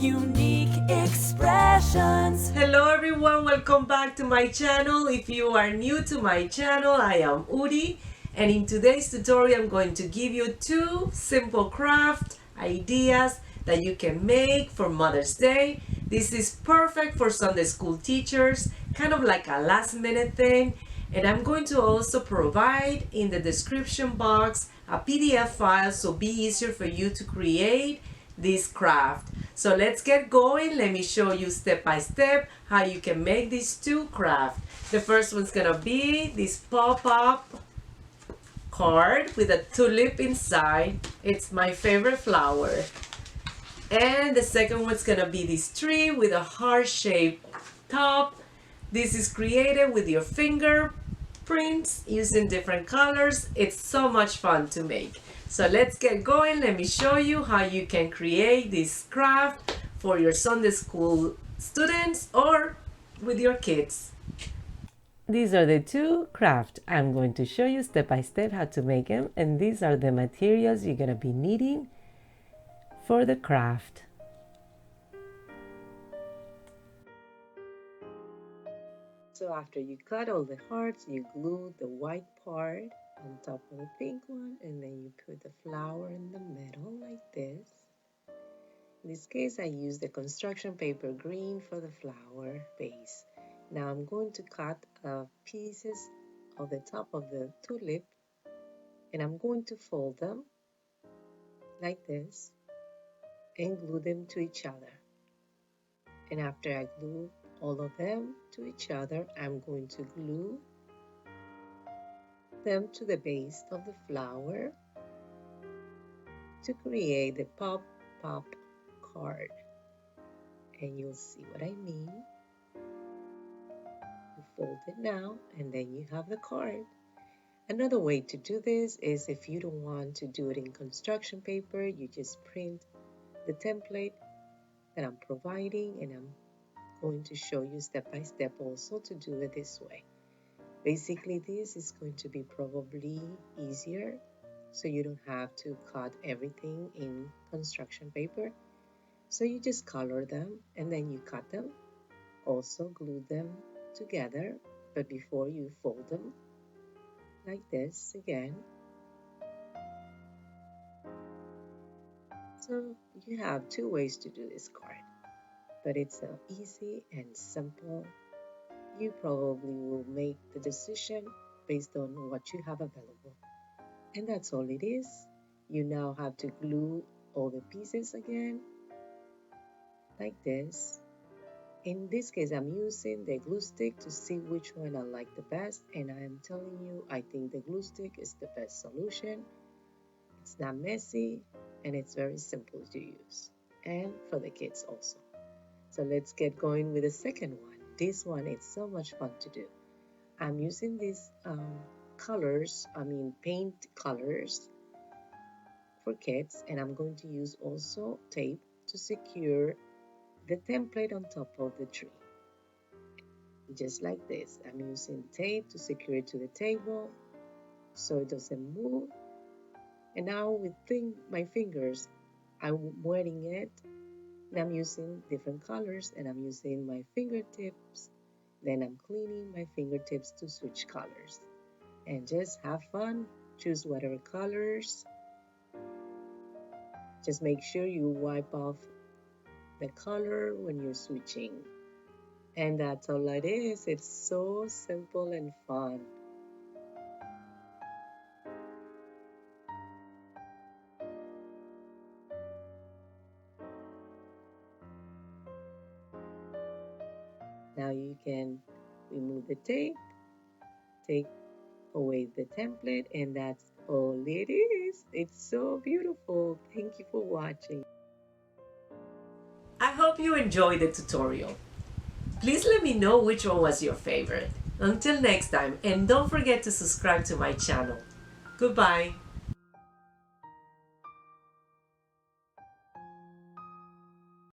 unique expressions. Hello everyone, welcome back to my channel. If you are new to my channel, I am Udi, and in today's tutorial I'm going to give you 2 simple craft ideas that you can make for Mother's Day. This is perfect for Sunday school teachers, kind of like a last minute thing. And I'm going to also provide in the description box a PDF file so be easier for you to create this craft. So let's get going. Let me show you step by step how you can make these 2 crafts. The first one's gonna be this pop-up card with a tulip inside. It's my favorite flower. And the second one's gonna be this tree with a heart-shaped top. This is created with your fingerprints using different colors. It's so much fun to make. So let's get going. Let me show you how you can create this craft for your Sunday school students or with your kids. These are the 2 crafts. I'm going to show you step by step how to make them, and these are the materials you're going to be needing for the craft. So after you cut all the hearts, you glue the white part on top of the pink one, and then you put the flower in the middle like this. In this case, I used the construction paper green for the flower base. Now I'm going to cut pieces of the top of the tulip, and I'm going to fold them like this and glue them to each other. And after I glue all of them to each other, I'm going to glue them to the base of the flower to create the pop-up card. And you'll see what I mean. You fold it now, and then you have the card. Another way to do this is if you don't want to do it in construction paper, you just print the template that I'm providing, and I'm going to show you step by step also to do it this way. Basically, this is going to be probably easier, so you don't have to cut everything in construction paper. So you just color them and then you cut them, also glue them together, but before you fold them like this again. So you have 2 ways to do this card, but it's easy and simple. You probably will make the decision based on what you have available. And that's all it is. You now have to glue all the pieces again, like this. In this case, I'm using the glue stick to see which one I like the best. And I am telling you, I think the glue stick is the best solution. It's not messy and it's very simple to use. And for the kids also. So let's get going with the second one. This one is so much fun to do. I'm using these paint colors for kids, and I'm going to use also tape to secure the template on top of the tree. Just like this, I'm using tape to secure it to the table so it doesn't move. And now with my fingers, I'm wetting it. And I'm using different colors, and I'm using my fingertips. Then I'm cleaning my fingertips to switch colors. And just have fun. Choose whatever colors. Just make sure you wipe off the color when you're switching. And that's all it is. It's so simple and fun. Now you can remove the tape, take away the template, and that's all it is. It's so beautiful. Thank you for watching. I hope you enjoyed the tutorial. Please let me know which one was your favorite. Until next time, and don't forget to subscribe to my channel. Goodbye.